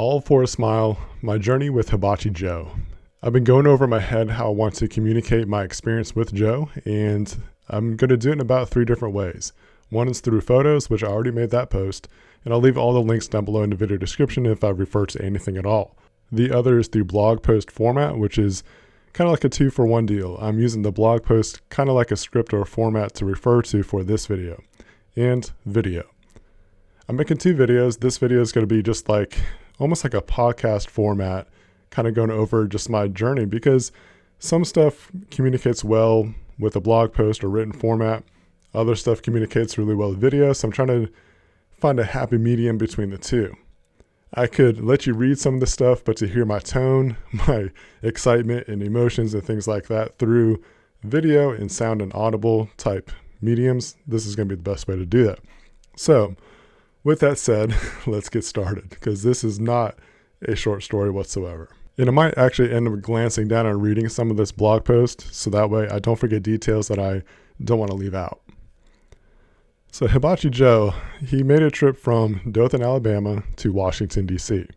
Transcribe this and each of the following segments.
All for a smile, my journey with Hibachi Joe. I've been going over in my head how I want to communicate my experience with Joe, and I'm going to do it in about 3 different ways. One is through photos, which I already made that post, and I'll leave all the links down below in the video description if I refer to anything at all. The other is through blog post format, which is kind of like a 2-for-1 deal. I'm using the blog post kind of like a script or a format to refer to for this video. And video. I'm making 2 videos. This video is going to be just like almost like a podcast format, kind of going over just my journey, because some stuff communicates well with a blog post or written format. Other stuff communicates really well with video. So I'm trying to find a happy medium between the two. I could let you read some of the stuff, but to hear my tone, my excitement and emotions and things like that through video and sound and audible type mediums, this is going to be the best way to do that. So with that said, let's get started, because this is not a short story whatsoever. And I might actually end up glancing down and reading some of this blog post, so that way I don't forget details that I don't want to leave out. So Hibachi Joe, he made a trip from Dothan, Alabama to Washington, D.C.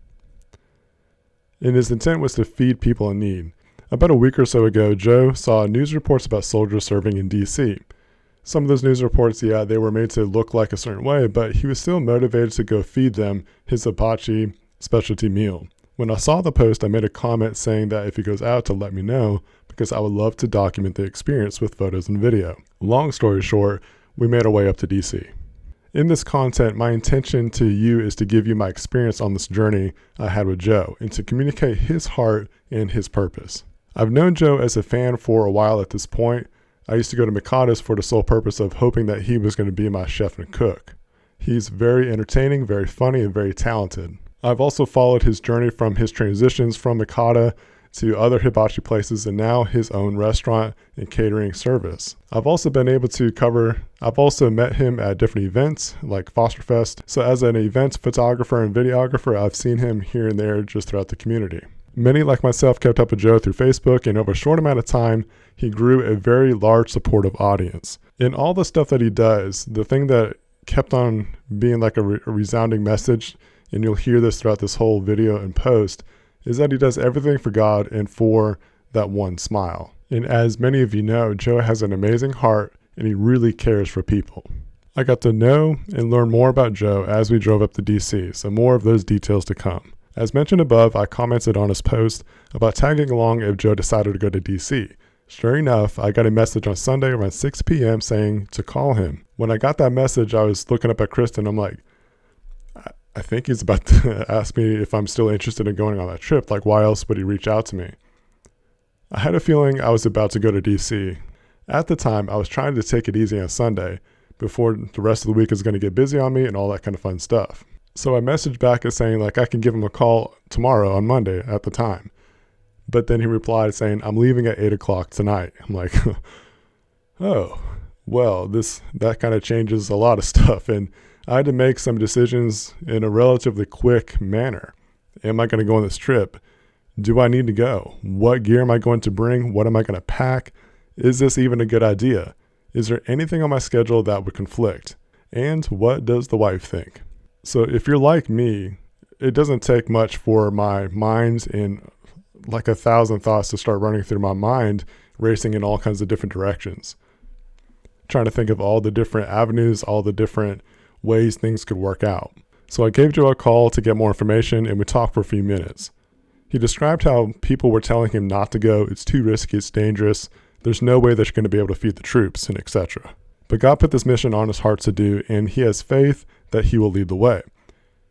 And his intent was to feed people in need. About a week or so ago, Joe saw news reports about soldiers serving in D.C. Some of those news reports, yeah, they were made to look like a certain way, but he was still motivated to go feed them his hibachi specialty meal. When I saw the post, I made a comment saying that if he goes out to let me know, because I would love to document the experience with photos and video. Long story short, we made our way up to DC. In this content, my intention to you is to give you my experience on this journey I had with Joe and to communicate his heart and his purpose. I've known Joe as a fan for a while at this point. I used to go to Mikada's for the sole purpose of hoping that he was going to be my chef and cook. He's very entertaining, very funny, and very talented. I've also followed his journey from his transitions from Mikada to other hibachi places and now his own restaurant and catering service. I've also met him at different events like Fosterfest. So as an event photographer and videographer, I've seen him here and there just throughout the community. Many, like myself, kept up with Joe through Facebook, and over a short amount of time, he grew a very large supportive audience. In all the stuff that he does, the thing that kept on being like a resounding message, and you'll hear this throughout this whole video and post, is that he does everything for God and for that one smile. And as many of you know, Joe has an amazing heart, and he really cares for people. I got to know and learn more about Joe as we drove up to DC, so more of those details to come. As mentioned above, I commented on his post about tagging along if Joe decided to go to DC. Sure enough, I got a message on Sunday around 6 p.m. saying to call him. When I got that message, I was looking up at Kristen. I'm like, I think he's about to ask me if I'm still interested in going on that trip. Like, why else would he reach out to me? I had a feeling I was about to go to DC. At the time, I was trying to take it easy on Sunday before the rest of the week is going to get busy on me and all that kind of fun stuff. So I messaged back and saying like I can give him a call tomorrow on Monday at the time. But then he replied saying, I'm leaving at 8 o'clock tonight. I'm like, oh, well, that kind of changes a lot of stuff. And I had to make some decisions in a relatively quick manner. Am I going to go on this trip? Do I need to go? What gear am I going to bring? What am I going to pack? Is this even a good idea? Is there anything on my schedule that would conflict? And what does the wife think? So if you're like me, it doesn't take much for my mind and like 1,000 thoughts to start running through my mind, racing in all kinds of different directions. Trying to think of all the different avenues, all the different ways things could work out. So I gave Joe a call to get more information, and we talked for a few minutes. He described how people were telling him not to go, it's too risky, it's dangerous, there's no way that you're going to be able to feed the troops, and etc. But God put this mission on his heart to do, and he has faith that he will lead the way.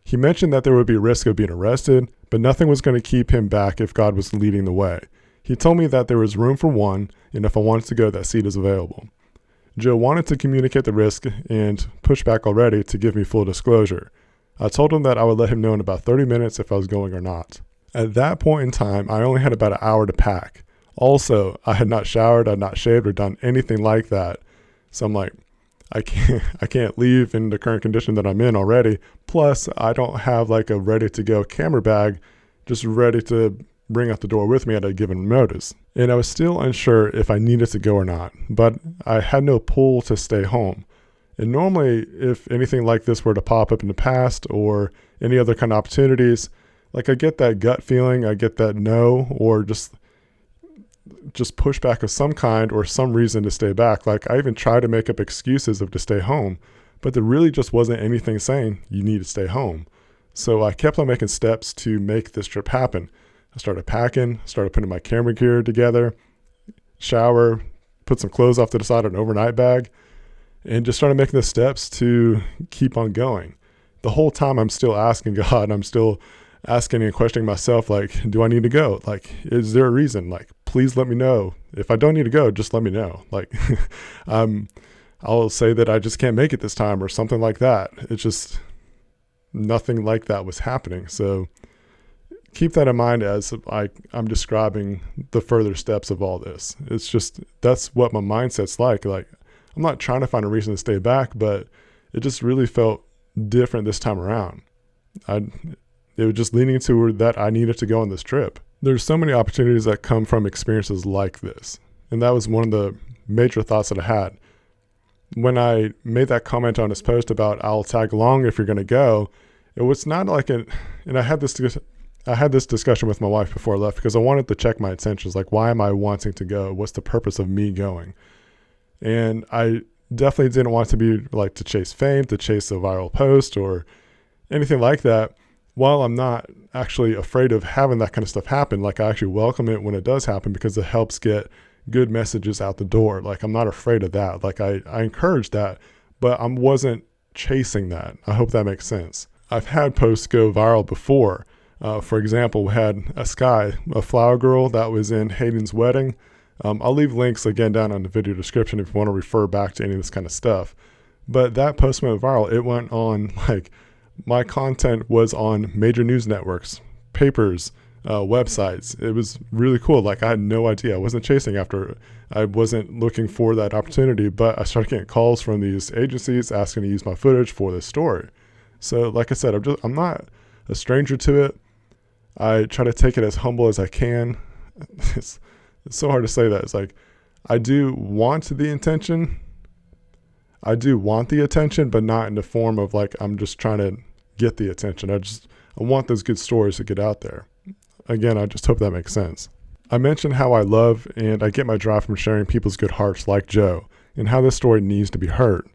He mentioned that there would be a risk of being arrested, but nothing was going to keep him back if God was leading the way. He told me that there was room for one, and if I wanted to go, that seat is available. Joe wanted to communicate the risk and push back already to give me full disclosure. I told him that I would let him know in about 30 minutes if I was going or not. At that point in time, I only had about an hour to pack. Also, I had not showered, I had not shaved or done anything like that. So I'm like, I can't leave in the current condition that I'm in already. Plus, I don't have like a ready to go camera bag just ready to bring out the door with me at a given notice. And I was still unsure if I needed to go or not, but I had no pull to stay home. And normally, if anything like this were to pop up in the past or any other kind of opportunities, Like I get that gut feeling, I get that no, or just pushback of some kind or some reason to stay back. Like I even tried to make up excuses to stay home, but there really just wasn't anything saying you need to stay home. So I kept on making steps to make this trip happen. I started packing, started putting my camera gear together, shower, put some clothes off to the side of an overnight bag, and just started making the steps to keep on going. The whole time I'm still asking God, I'm still asking and questioning myself, like, do I need to go? Like, is there a reason? Like, please let me know. If I don't need to go, just let me know. Like, I'll say that I just can't make it this time or something like that. It's just nothing like that was happening. So keep that in mind as I'm describing the further steps of all this. It's just, that's what my mindset's like. Like, I'm not trying to find a reason to stay back, but it just really felt different this time around. It was just leaning toward that I needed to go on this trip. There's so many opportunities that come from experiences like this. And that was one of the major thoughts that I had. When I made that comment on his post about I'll tag along if you're going to go, it was not like and I had this discussion with my wife before I left because I wanted to check my intentions. Like, why am I wanting to go? What's the purpose of me going? And I definitely didn't want to be like to chase fame, to chase a viral post or anything like that. While I'm not actually afraid of having that kind of stuff happen, like I actually welcome it when it does happen because it helps get good messages out the door. Like I'm not afraid of that. Like I encourage that, but I wasn't chasing that. I hope that makes sense. I've had posts go viral before. For example, we had a flower girl that was in Hayden's wedding. I'll leave links again down on the video description if you want to refer back to any of this kind of stuff. But that post went viral. It went on, like, my content was on major news networks, papers, websites. It was really cool. Like, I had no idea. I wasn't chasing after it. I wasn't looking for that opportunity, but I started getting calls from these agencies asking to use my footage for this story. So like I said, I'm not a stranger to it. I try to take it as humble as I can. It's so hard to say that. It's like, I do want the attention, but not in the form of like, I'm just trying to get the attention. I want those good stories to get out there. Again, I just hope that makes sense. I mentioned how I love and I get my drive from sharing people's good hearts like Joe and how this story needs to be heard.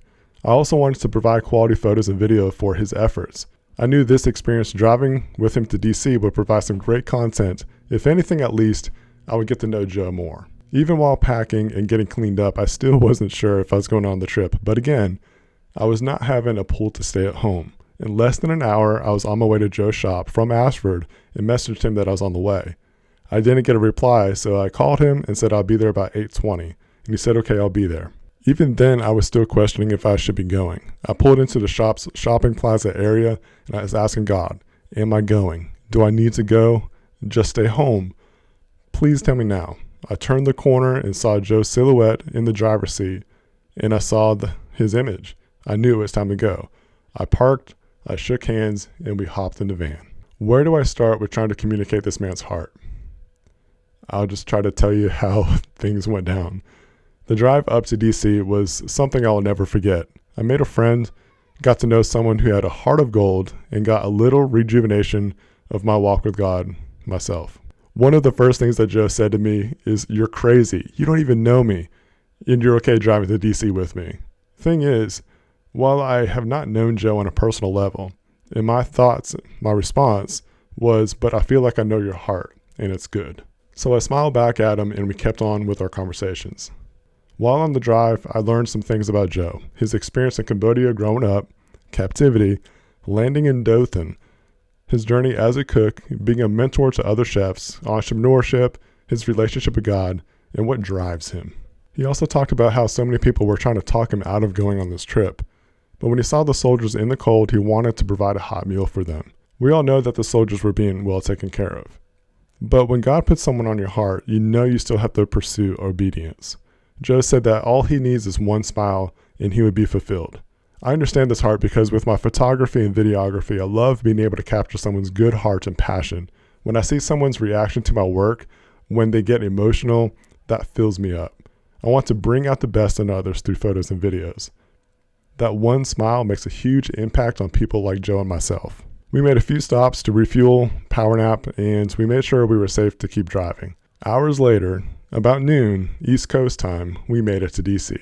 I also wanted to provide quality photos and video for his efforts. I knew this experience driving with him to DC would provide some great content. If anything, at least, I would get to know Joe more. Even while packing and getting cleaned up, I still wasn't sure if I was going on the trip. But again, I was not having a pull to stay at home. In less than an hour, I was on my way to Joe's shop from Ashford and messaged him that I was on the way. I didn't get a reply, so I called him and said I'll be there about 8:20. And he said, okay, I'll be there. Even then, I was still questioning if I should be going. I pulled into the shop's shopping plaza area and I was asking God, am I going? Do I need to go? Just stay home? Please tell me now. I turned the corner and saw Joe's silhouette in the driver's seat, and I saw his image. I knew it was time to go. I parked, I shook hands, and we hopped in the van. Where do I start with trying to communicate this man's heart? I'll just try to tell you how things went down. The drive up to DC was something I'll never forget. I made a friend, got to know someone who had a heart of gold, and got a little rejuvenation of my walk with God myself. One of the first things that Joe said to me is, you're crazy. You don't even know me, and you're okay driving to DC with me. Thing is, while I have not known Joe on a personal level, in my thoughts, my response was, but I feel like I know your heart, and it's good. So I smiled back at him, and we kept on with our conversations. While on the drive, I learned some things about Joe, his experience in Cambodia growing up, captivity, landing in Dothan, his journey as a cook, being a mentor to other chefs, entrepreneurship, his relationship with God, and what drives him. He also talked about how so many people were trying to talk him out of going on this trip. But when he saw the soldiers in the cold, he wanted to provide a hot meal for them. We all know that the soldiers were being well taken care of. But when God puts someone on your heart, you know you still have to pursue obedience. Joe said that all he needs is one smile and he would be fulfilled. I understand this heart because with my photography and videography, I love being able to capture someone's good heart and passion. When I see someone's reaction to my work, when they get emotional, that fills me up. I want to bring out the best in others through photos and videos. That one smile makes a huge impact on people like Joe and myself. We made a few stops to refuel, power nap, and we made sure we were safe to keep driving. Hours later, about noon, East Coast time, we made it to DC.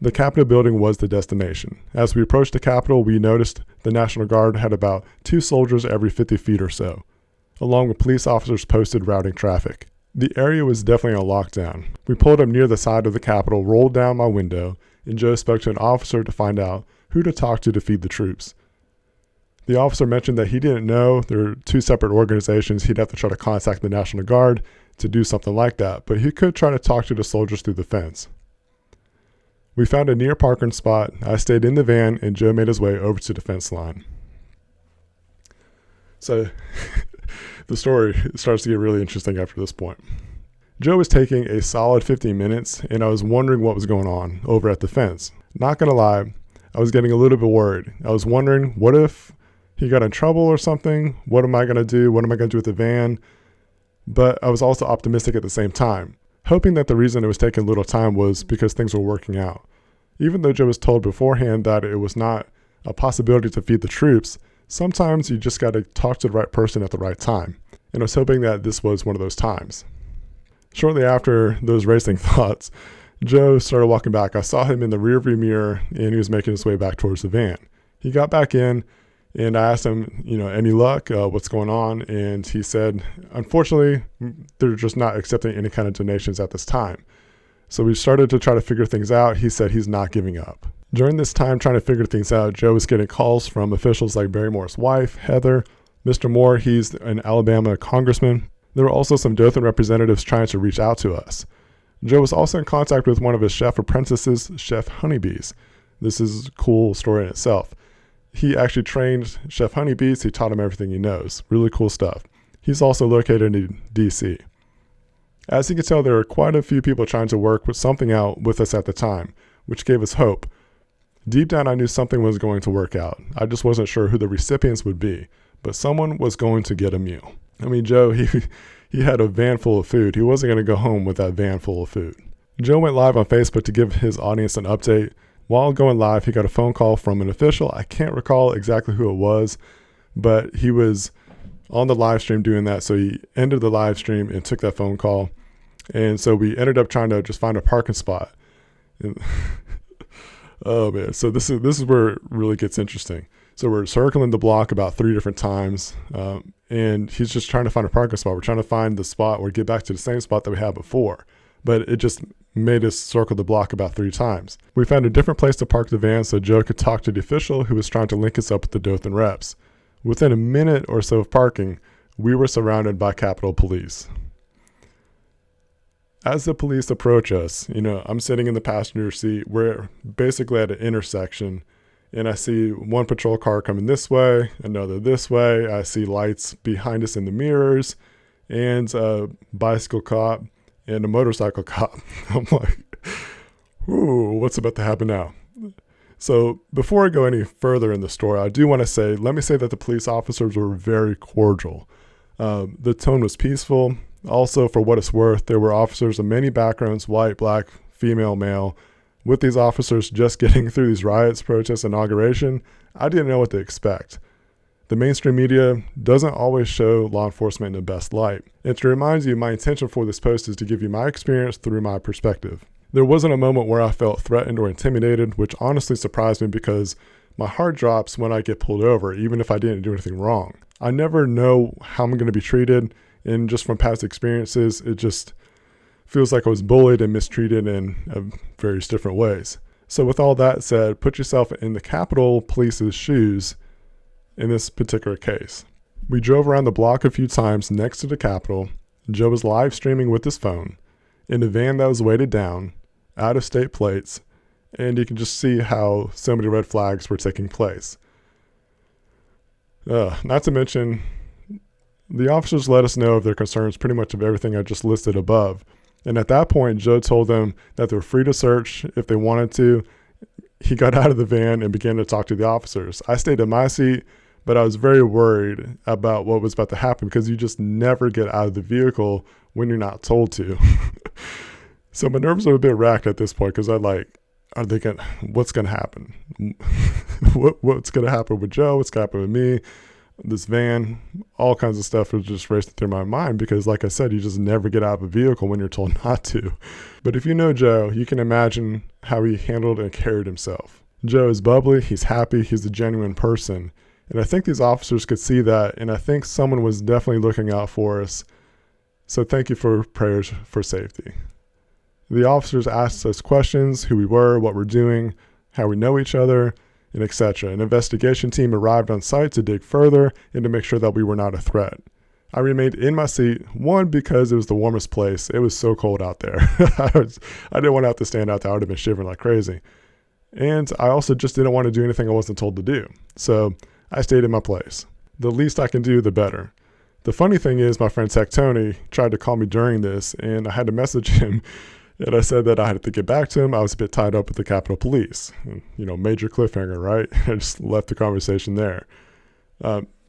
The Capitol building was the destination. As we approached the Capitol, we noticed the National Guard had about 2 soldiers every 50 feet or so, along with police officers posted routing traffic. The area was definitely on lockdown. We pulled up near the side of the Capitol, rolled down my window, and Joe spoke to an officer to find out who to talk to feed the troops. The officer mentioned that he didn't know there were 2 separate organizations. He'd have to try to contact the National Guard to do something like that, but he could try to talk to the soldiers through the fence. We found a near parking spot. I stayed in the van, and Joe made his way over to the fence line. So the story starts to get really interesting after this point. Joe was taking a solid 15 minutes, and I was wondering what was going on over at the fence. Not gonna lie, I was getting a little bit worried. I was wondering, what if he got in trouble or something? What am I gonna do? What am I gonna do with the van? But I was also optimistic at the same time, hoping that the reason it was taking a little time was because things were working out. Even though Joe was told beforehand that it was not a possibility to feed the troops, sometimes you just got to talk to the right person at the right time. And I was hoping that this was one of those times. Shortly after those racing thoughts, Joe started walking back. I saw him in the rearview mirror, and he was making his way back towards the van. He got back in, and I asked him, any luck? What's going on? And he said, unfortunately, they're just not accepting any kind of donations at this time. So we started to try to figure things out. He said he's not giving up. During this time trying to figure things out, Joe was getting calls from officials like Barry Moore's wife, Heather. Mr. Moore, he's an Alabama congressman. There were also some Dothan representatives trying to reach out to us. Joe was also in contact with one of his chef apprentices, Chef Honeybees. This is a cool story in itself. He actually trained Chef Honeybees. He taught him everything he knows. Really cool stuff. He's also located in DC. As you can tell, there were quite a few people trying to work with something out with us at the time, which gave us hope. Deep down, I knew something was going to work out. I just wasn't sure who the recipients would be, but someone was going to get a meal. I mean, Joe, he had a van full of food. He wasn't going to go home with that van full of food. Joe went live on Facebook to give his audience an update. While going live, he got a phone call from an official. I can't recall exactly who it was, but he was on the live stream doing that. So he ended the live stream and took that phone call. And so we ended up trying to just find a parking spot. Oh man, so this is where it really gets interesting. So we're circling the block about 3 different times, and he's just trying to find a parking spot. We're trying to find the spot or get back to the same spot that we had before, but it just made us circle the block about 3 times. We found a different place to park the van so Joe could talk to the official who was trying to link us up with the Dothan reps. Within a minute or so of parking, we were surrounded by Capitol Police. As the police approach us, I'm sitting in the passenger seat. We're basically at an intersection, and I see one patrol car coming this way, another this way. I see lights behind us in the mirrors, and a bicycle cop and a motorcycle cop. I'm like, ooh, what's about to happen now? So before I go any further in the story, I do want to let me say that the police officers were very cordial. The tone was peaceful. Also, for what it's worth, there were officers of many backgrounds, white, black, female, male. With these officers just getting through these riots, protests, inauguration, I didn't know what to expect. The mainstream media doesn't always show law enforcement in the best light. And to remind you, my intention for this post is to give you my experience through my perspective. There wasn't a moment where I felt threatened or intimidated, which honestly surprised me because my heart drops when I get pulled over, even if I didn't do anything wrong. I never know how I'm going to be treated. And just from past experiences, it just feels like I was bullied and mistreated in various different ways. So with all that said, put yourself in the Capitol Police's shoes in this particular case. We drove around the block a few times next to the Capitol. Joe was live streaming with his phone in a van that was weighted down, out of state plates, and you can just see how so many red flags were taking place. Not to mention, the officers let us know of their concerns pretty much of everything I just listed above. And at that point, Joe told them that they were free to search if they wanted to. He got out of the van and began to talk to the officers. I stayed in my seat, but I was very worried about what was about to happen because you just never get out of the vehicle when you're not told to. So my nerves are a bit racked at this point because what's going to happen? What's going to happen with Joe? What's going to happen with me? this van, all kinds of stuff was just racing through my mind because, like I said, you just never get out of a vehicle when you're told not to. But if you know Joe, you can imagine how he handled and carried himself. Joe is bubbly, he's happy, he's a genuine person. And I think these officers could see that, and I think someone was definitely looking out for us. So thank you for prayers for safety. The officers asked us questions, who we were, what we're doing, how we know each other, and etc. An investigation team arrived on site to dig further and to make sure that we were not a threat. I remained in my seat, one, because it was the warmest place. It was so cold out there. I didn't want to have to stand out there. I would have been shivering like crazy. And I also just didn't want to do anything I wasn't told to do. So I stayed in my place. The least I can do, the better. The funny thing is, my friend Tech Tony tried to call me during this, and I had to message him. And I said that I had to get back to him. I was a bit tied up with the Capitol Police. Major cliffhanger, right? I just left the conversation there.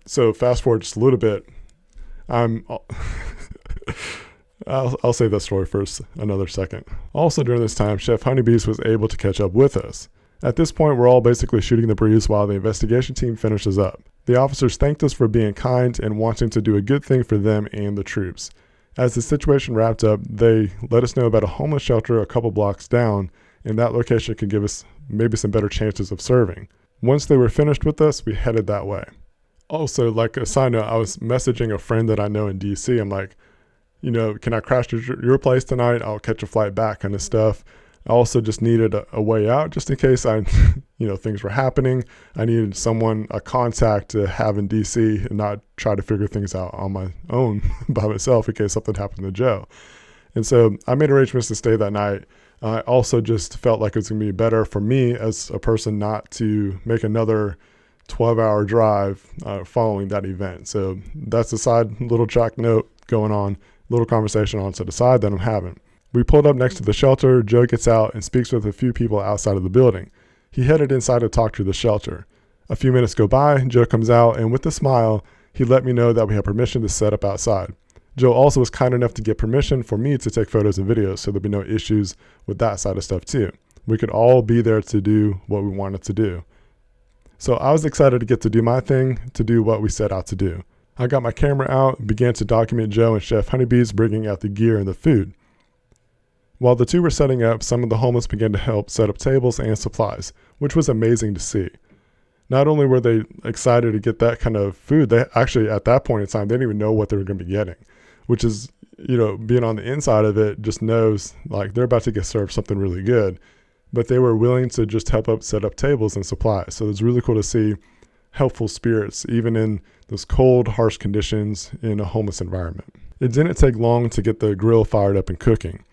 So fast forward just a little bit. I'll save that story for another second. Also during this time, Chef Honeybees was able to catch up with us. At this point, we're all basically shooting the breeze while the investigation team finishes up. The officers thanked us for being kind and wanting to do a good thing for them and the troops. As the situation wrapped up, they let us know about a homeless shelter a couple blocks down, and that location could give us maybe some better chances of serving. Once they were finished with us, we headed that way. Also, like a side note, I was messaging a friend that I know in DC. I'm like, can I crash to your place tonight? I'll catch a flight back, kind of stuff. I also just needed a way out just in case things were happening. I needed a contact to have in DC and not try to figure things out on my own by myself in case something happened to Joe. And so I made arrangements to stay that night. I also just felt like it was going to be better for me as a person not to make another 12-hour drive following that event. So that's a side little track note going on, little conversation on to the side that I'm having. We pulled up next to the shelter. Joe gets out and speaks with a few people outside of the building. He headed inside to talk to the shelter. A few minutes go by, Joe comes out, and with a smile, he let me know that we have permission to set up outside. Joe also was kind enough to get permission for me to take photos and videos, so there'd be no issues with that side of stuff too. We could all be there to do what we wanted to do. So I was excited to get to do my thing, to do what we set out to do. I got my camera out and began to document Joe and Chef Honeybees bringing out the gear and the food. While the two were setting up, some of the homeless began to help set up tables and supplies, which was amazing to see. Not only were they excited to get that kind of food, they actually, at that point in time, they didn't even know what they were going to be getting, which is, being on the inside of it just knows like they're about to get served something really good. But they were willing to just help set up tables and supplies. So it was really cool to see helpful spirits, even in those cold, harsh conditions in a homeless environment. It didn't take long to get the grill fired up and cooking.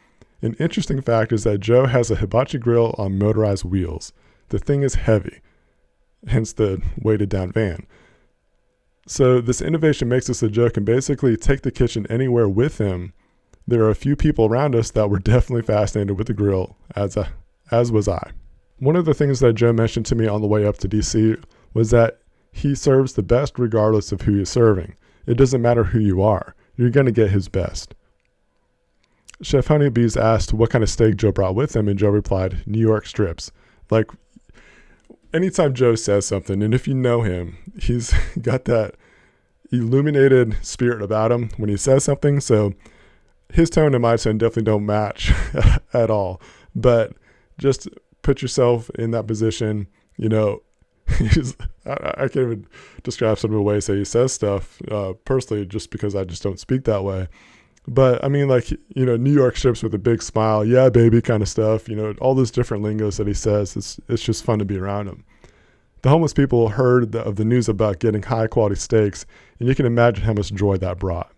An interesting fact is that Joe has a hibachi grill on motorized wheels. The thing is heavy, hence the weighted down van. So this innovation makes it so Joe can basically take the kitchen anywhere with him. There are a few people around us that were definitely fascinated with the grill, as was I. One of the things that Joe mentioned to me on the way up to DC was that he serves the best regardless of who you're serving. It doesn't matter who you are. You're going to get his best. Chef Honeybees asked what kind of steak Joe brought with him, and Joe replied, New York strips. Like, anytime Joe says something, and if you know him, he's got that illuminated spirit about him when he says something. So his tone and my tone definitely don't match at all. But just put yourself in that position. I can't even describe some of the ways that he says stuff personally, just because I just don't speak that way. But I mean, New York strips with a big smile, yeah, baby kind of stuff, all those different lingos that he says. It's just fun to be around him. The homeless people heard of the news about getting high quality steaks, and you can imagine how much joy that brought.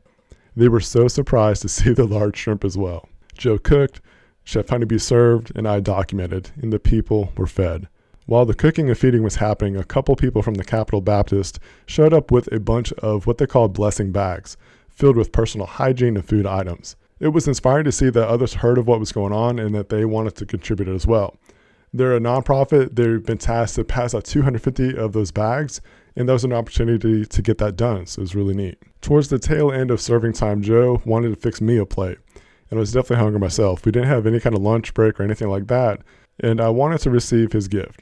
They were so surprised to see the large shrimp as well. Joe cooked, Chef Honeybee served, and I documented, and the people were fed. While the cooking and feeding was happening, a couple people from the Capitol Baptist showed up with a bunch of what they called blessing bags, filled with personal hygiene and food items. It was inspiring to see that others heard of what was going on and that they wanted to contribute as well. They're a nonprofit. They've been tasked to pass out 250 of those bags, and that was an opportunity to get that done, so it was really neat. Towards the tail end of serving time, Joe wanted to fix me a plate, and I was definitely hungry myself. We didn't have any kind of lunch break or anything like that, and I wanted to receive his gift.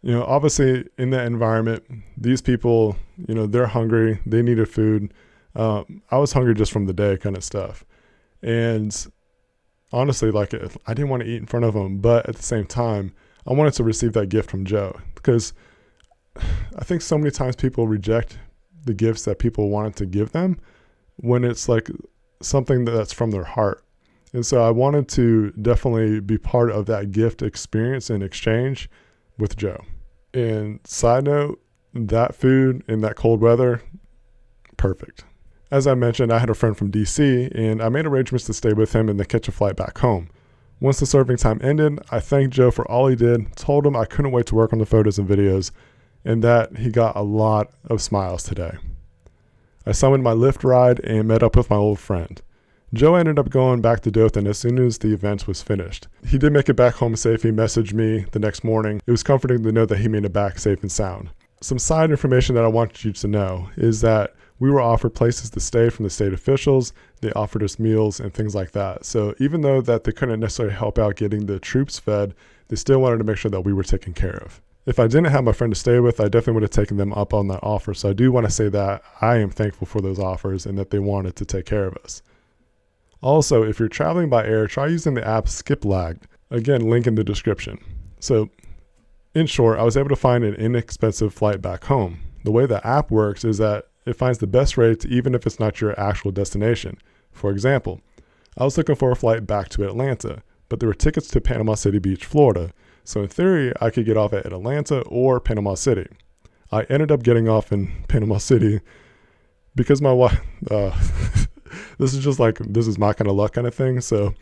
Obviously in that environment, these people, they're hungry, they needed food. I was hungry just from the day kind of stuff. And honestly, like, I didn't want to eat in front of them, but at the same time, I wanted to receive that gift from Joe, because I think so many times people reject the gifts that people wanted to give them when it's like something that's from their heart. And so I wanted to definitely be part of that gift experience and exchange with Joe. And side note, that food in that cold weather, perfect. As I mentioned, I had a friend from DC, and I made arrangements to stay with him and then catch a flight back home. Once the serving time ended, I thanked Joe for all he did, told him I couldn't wait to work on the photos and videos, and that he got a lot of smiles today. I summoned my Lyft ride and met up with my old friend. Joe ended up going back to Dothan as soon as the event was finished. He did make it back home safe. He messaged me the next morning. It was comforting to know that he made it back safe and sound. Some side information that I want you to know is that we were offered places to stay from the state officials. They offered us meals and things like that. So even though that they couldn't necessarily help out getting the troops fed, they still wanted to make sure that we were taken care of. If I didn't have my friend to stay with, I definitely would have taken them up on that offer. So I do want to say that I am thankful for those offers and that they wanted to take care of us. Also, if you're traveling by air, try using the app Skip Lagged. Again, link in the description. So in short, I was able to find an inexpensive flight back home. The way the app works is that it finds the best rates even if it's not your actual destination. For example, I was looking for a flight back to Atlanta, but there were tickets to Panama City Beach, Florida. So in theory, I could get off at Atlanta or Panama City. I ended up getting off in Panama City because my wife, this is my kind of luck kind of thing. So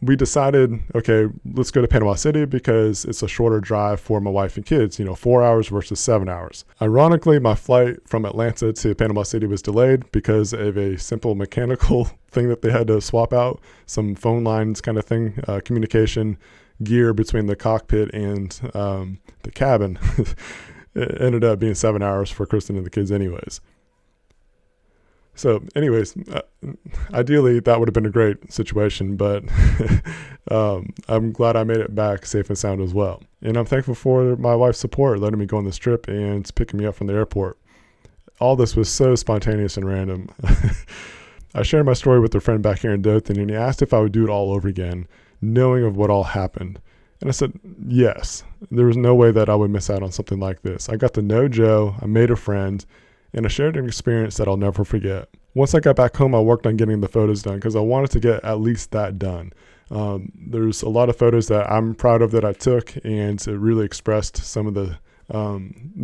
we decided, okay, let's go to Panama City because it's a shorter drive for my wife and kids, 4 hours versus 7 hours. Ironically, my flight from Atlanta to Panama City was delayed because of a simple mechanical thing that they had to swap out, some phone lines kind of thing, communication gear between the cockpit and the cabin. It ended up being 7 hours for Kristen and the kids anyways. So anyways, ideally that would have been a great situation, but I'm glad I made it back safe and sound as well. And I'm thankful for my wife's support, letting me go on this trip and picking me up from the airport. All this was so spontaneous and random. I shared my story with a friend back here in Dothan, and he asked if I would do it all over again, knowing of what all happened. And I said, yes, there was no way that I would miss out on something like this. I got to know Joe, I made a friend, and I shared an experience that I'll never forget. Once I got back home, I worked on getting the photos done because I wanted to get at least that done. There's a lot of photos that I'm proud of that I took, and it really expressed some of the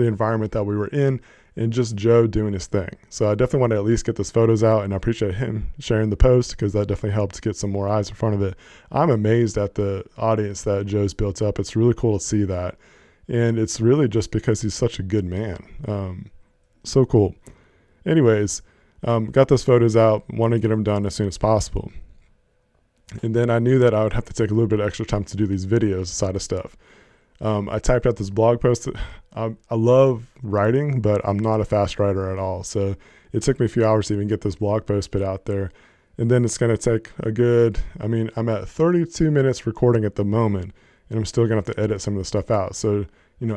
environment that we were in and just Joe doing his thing. So I definitely want to at least get those photos out, and I appreciate him sharing the post because that definitely helped get some more eyes in front of it. I'm amazed at the audience that Joe's built up. It's really cool to see that. And it's really just because he's such a good man. So cool. Anyways, got those photos out, want to get them done as soon as possible. And then I knew that I would have to take a little bit of extra time to do these videos side of stuff. I typed out this blog post. I love writing, but I'm not a fast writer at all. So it took me a few hours to even get this blog post put out there. And then it's going to take I'm at 32 minutes recording at the moment, and I'm still going to have to edit some of the stuff out. So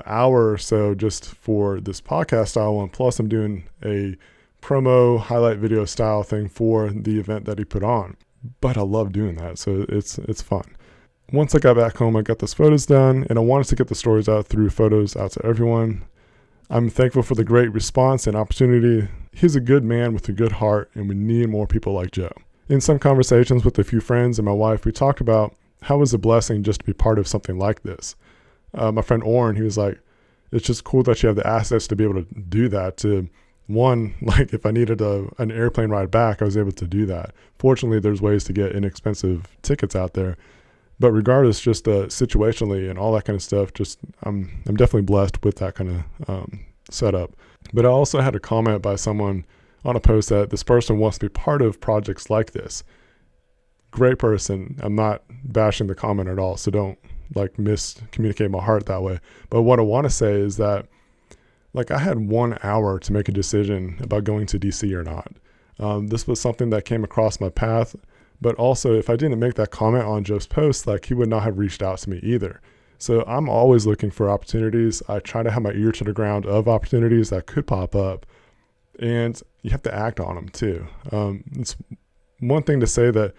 hour or so just for this podcast style one. Plus I'm doing a promo highlight video style thing for the event that he put on. But I love doing that. So it's fun. Once I got back home, I got those photos done, and I wanted to get the stories out through photos out to everyone. I'm thankful for the great response and opportunity. He's a good man with a good heart, and we need more people like Joe. In some conversations with a few friends and my wife, we talked about how it's a blessing just to be part of something like this. My friend Orrin, he was like, it's just cool that you have the assets to be able to do that. To one, like if I needed an airplane ride back, I was able to do that. Fortunately, there's ways to get inexpensive tickets out there. But regardless, just situationally and all that kind of stuff, just I'm definitely blessed with that kind of setup. But I also had a comment by someone on a post that this person wants to be part of projects like this. Great person. I'm not bashing the comment at all, so don't miscommunicate my heart that way. But what I want to say is that I had 1 hour to make a decision about going to DC or not. This was something that came across my path, but also if I didn't make that comment on Joe's post, he would not have reached out to me either. So I'm always looking for opportunities. I try to have my ear to the ground of opportunities that could pop up, and you have to act on them too. It's one thing to say that,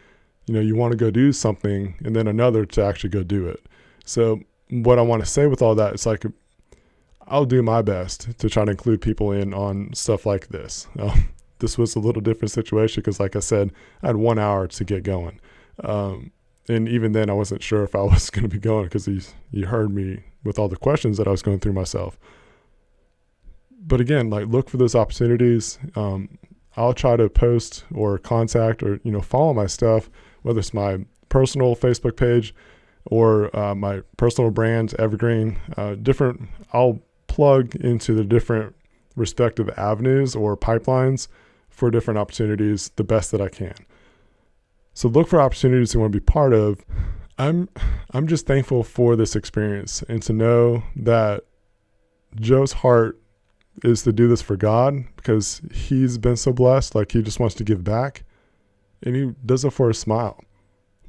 you want to go do something, and then another to actually go do it. So what I want to say with all that, it's like, I'll do my best to try to include people in on stuff like this. This was a little different situation because, like I said, I had 1 hour to get going. And even then I wasn't sure if I was going to be going because you heard me with all the questions that I was going through myself. But again, like, look for those opportunities. I'll try to post or contact or, follow my stuff, whether it's my personal Facebook page or my personal brand, Evergreen, I'll plug into the different respective avenues or pipelines for different opportunities the best that I can. So look for opportunities you want to be part of. I'm just thankful for this experience and to know that Joe's heart is to do this for God because he's been so blessed. Like, he just wants to give back, and he does it for a smile.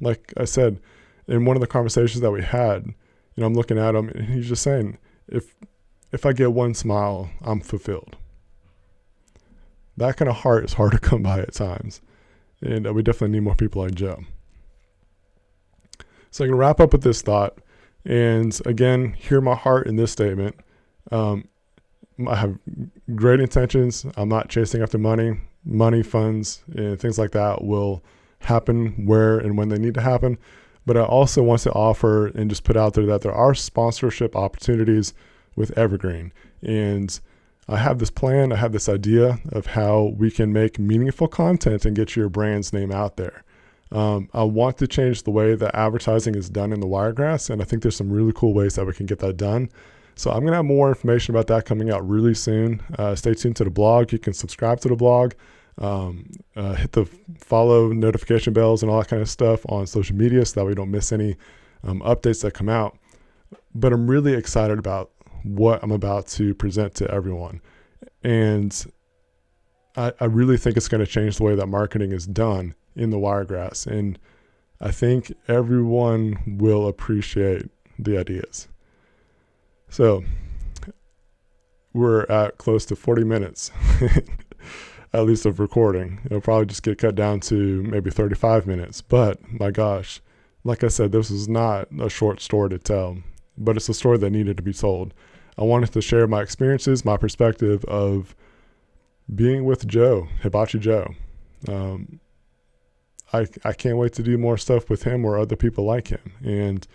Like I said, in one of the conversations that we had, I'm looking at him and he's just saying, if I get one smile, I'm fulfilled. That kind of heart is hard to come by at times. And we definitely need more people like Joe. So I'm going to wrap up with this thought. And again, hear my heart in this statement. I have great intentions. I'm not chasing after money. Money, funds, and things like that will happen where and when they need to happen. But I also want to offer and just put out there that there are sponsorship opportunities with Evergreen. And I have this plan, I have this idea of how we can make meaningful content and get your brand's name out there. I want to change the way that advertising is done in the Wiregrass, and I think there's some really cool ways that we can get that done. So I'm going to have more information about that coming out really soon. Stay tuned to the blog. You can subscribe to the blog, hit the follow notification bells and all that kind of stuff on social media so that we don't miss any updates that come out. But I'm really excited about what I'm about to present to everyone. And I really think it's going to change the way that marketing is done in the Wiregrass. And I think everyone will appreciate the ideas. So we're at close to 40 minutes, at least of recording. It'll probably just get cut down to maybe 35 minutes. But my gosh, like I said, this is not a short story to tell, but it's a story that needed to be told. I wanted to share my experiences, my perspective of being with Joe, Hibachi Joe. I can't wait to do more stuff with him or other people like him. And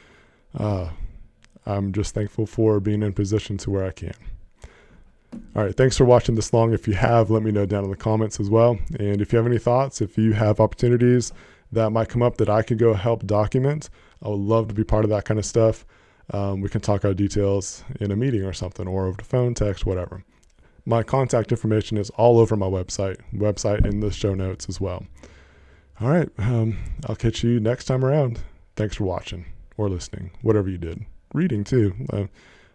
I'm just thankful for being in position to where I can. All right. Thanks for watching this long. If you have, let me know down in the comments as well. And if you have any thoughts, if you have opportunities that might come up that I could go help document, I would love to be part of that kind of stuff. We can talk out details in a meeting or something, or over the phone, text, whatever. My contact information is all over my website in the show notes as well. All right. I'll catch you next time around. Thanks for watching or listening, whatever you did. Reading too.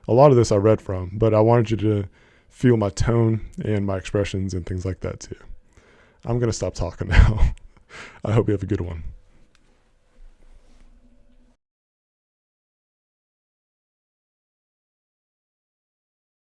A lot of this I read from, but I wanted you to feel my tone and my expressions and things like that too. I'm going to stop talking now. I hope you have a good one.